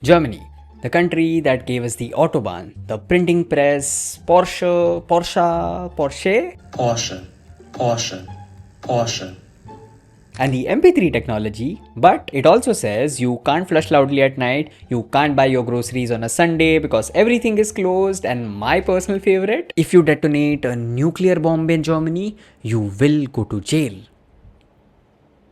Germany, the country that gave us the Autobahn, the printing press, Porsche, and the MP3 technology, but it also says you can't flush loudly at night, you can't buy your groceries on a Sunday because everything is closed, and my personal favorite, if you detonate a nuclear bomb in Germany, you will go to jail.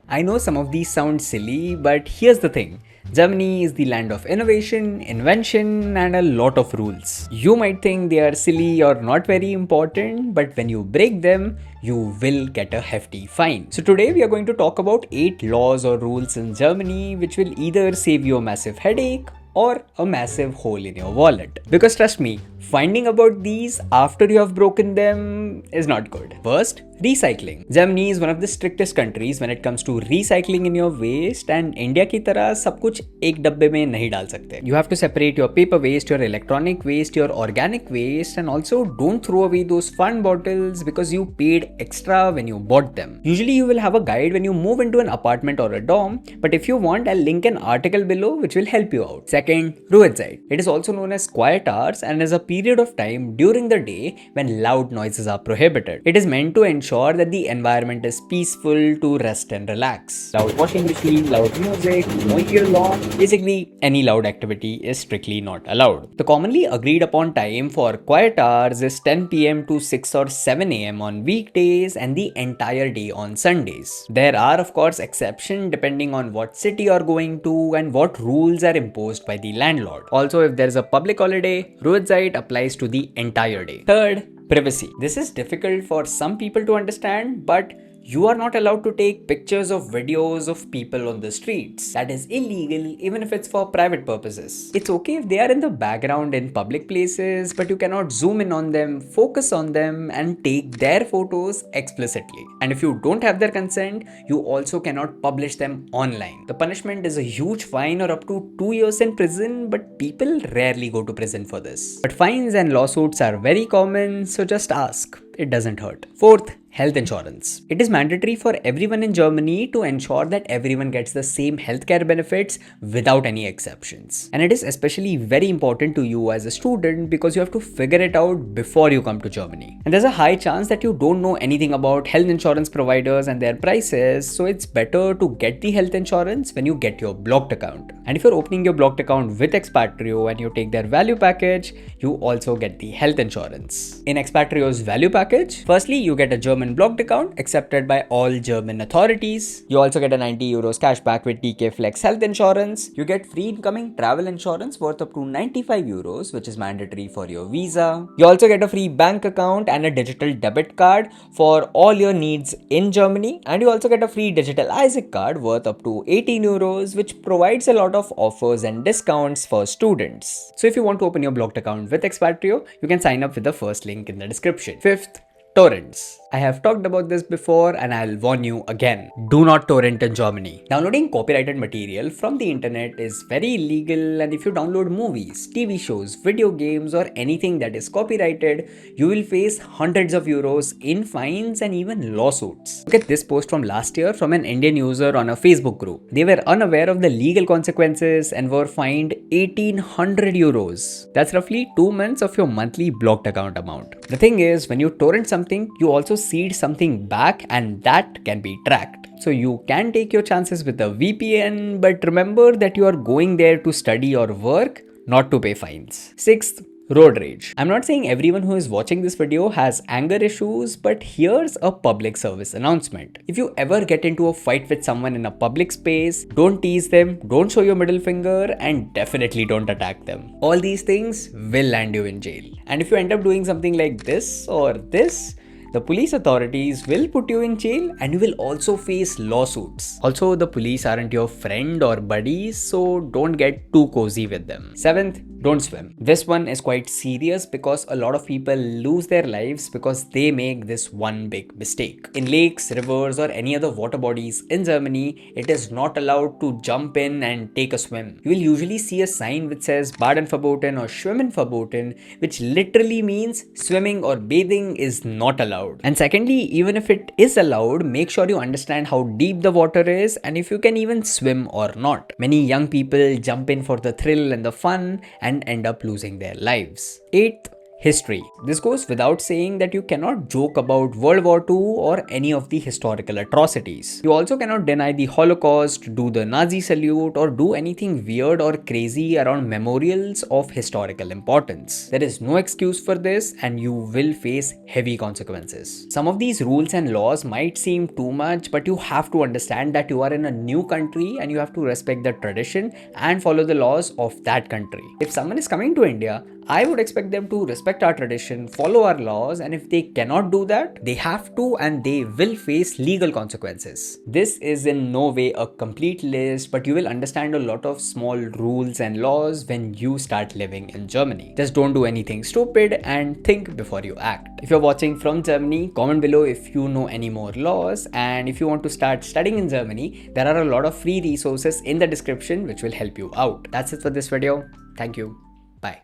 I know some of these sound silly, but here's the thing. Germany is the land of innovation, invention, and a lot of rules. You might think they are silly or not very important, but when you break them, you will get a hefty fine. So today we are going to talk about 8 laws or rules in Germany which will either save you a massive headache or a massive hole in your wallet. Because trust me, finding about these after you have broken them is not good. First, recycling. Germany is one of the strictest countries when it comes to recycling in your waste, and India की तरह सब कुछ एक डब्बे में नहीं डाल सकते. You have to separate your paper waste, your electronic waste, your organic waste, and also don't throw away those fun bottles because you paid extra when you bought them. Usually you will have a guide when you move into an apartment or a dorm, but if you want, I'll link an article below which will help you out. Second, roadside. It is also known as quiet hours and is a period of time during the day when loud noises are prohibited. It is meant to ensure that the environment is peaceful to rest and relax. Loud washing machine, loud music, mowing your lawn, basically any loud activity is strictly not allowed. The commonly agreed upon time for quiet hours is 10 PM to 6 or 7 AM on weekdays and the entire day on Sundays. There are of course exceptions depending on what city you are going to and what rules are imposed by the landlord. Also, if there is a public holiday, roadside applies to the entire day. Third, privacy. This is difficult for some people to understand, but you are not allowed to take pictures of videos of people on the streets. That is illegal even if it's for private purposes. It's okay if they are in the background in public places, but you cannot zoom in on them, focus on them, and take their photos explicitly. And if you don't have their consent, you also cannot publish them online. The punishment is a huge fine or up to 2 years in prison, but people rarely go to prison for this. But fines and lawsuits are very common, so just ask. It doesn't hurt. Fourth, health insurance. It is mandatory for everyone in Germany to ensure that everyone gets the same healthcare benefits without any exceptions. And it is especially very important to you as a student because you have to figure it out before you come to Germany. And there's a high chance that you don't know anything about health insurance providers and their prices, so it's better to get the health insurance when you get your blocked account. And if you're opening your blocked account with Expatrio and you take their value package, you also get the health insurance. In Expatrio's value package, firstly, you get a German blocked account accepted by all German authorities. You also get a 90 euros cashback with TK Flex health insurance. You get free incoming travel insurance worth up to 95 euros, which is mandatory for your visa. You also get a free bank account and a digital debit card for all your needs in Germany. And you also get a free digital Isaac card worth up to 18 euros, which provides a lot of offers and discounts for students. So if you want to open your blocked account with Expatrio, you can sign up with the first link in the description. Fifth, torrents. I have talked about this before and I'll warn you again. Do not torrent in Germany. Downloading copyrighted material from the internet is very illegal, and if you download movies, TV shows, video games or anything that is copyrighted, you will face hundreds of euros in fines and even lawsuits. Look at this post from last year from an Indian user on a Facebook group. They were unaware of the legal consequences and were fined 1800 euros. That's roughly 2 months of your monthly blocked account amount. The thing is, when you torrent something, you also seed something back and that can be tracked. So you can take your chances with a VPN, but remember that you are going there to study or work, not to pay fines. Sixth, road rage. I'm not saying everyone who is watching this video has anger issues, but here's a public service announcement. If you ever get into a fight with someone in a public space, don't tease them, don't show your middle finger, and definitely don't attack them. All these things will land you in jail. And if you end up doing something like this or this, the police authorities will put you in jail and you will also face lawsuits. Also, the police aren't your friend or buddies, so don't get too cozy with them. Seventh, Don't swim. This one is quite serious because a lot of people lose their lives because they make this one big mistake. In lakes, rivers, or any other water bodies in Germany, it is not allowed to jump in and take a swim. You will usually see a sign which says Baden verboten or Schwimmen verboten, which literally means swimming or bathing is not allowed. And secondly, even if it is allowed, make sure you understand how deep the water is and if you can even swim or not. Many young people jump in for the thrill and the fun and end up losing their lives. 8th, history. This goes without saying that you cannot joke about World War II or any of the historical atrocities. You also cannot deny the Holocaust, do the Nazi salute, or do anything weird or crazy around memorials of historical importance. There is no excuse for this and you will face heavy consequences. Some of these rules and laws might seem too much, but you have to understand that you are in a new country and you have to respect the tradition and follow the laws of that country. If someone is coming to India, I would expect them to respect our tradition, follow our laws, and if they cannot do that, they have to and they will face legal consequences. This is in no way a complete list, but you will understand a lot of small rules and laws when you start living in Germany. Just don't do anything stupid and think before you act. If you're watching from Germany, comment below if you know any more laws, and if you want to start studying in Germany, there are a lot of free resources in the description which will help you out. That's it for this video. Thank you. Bye.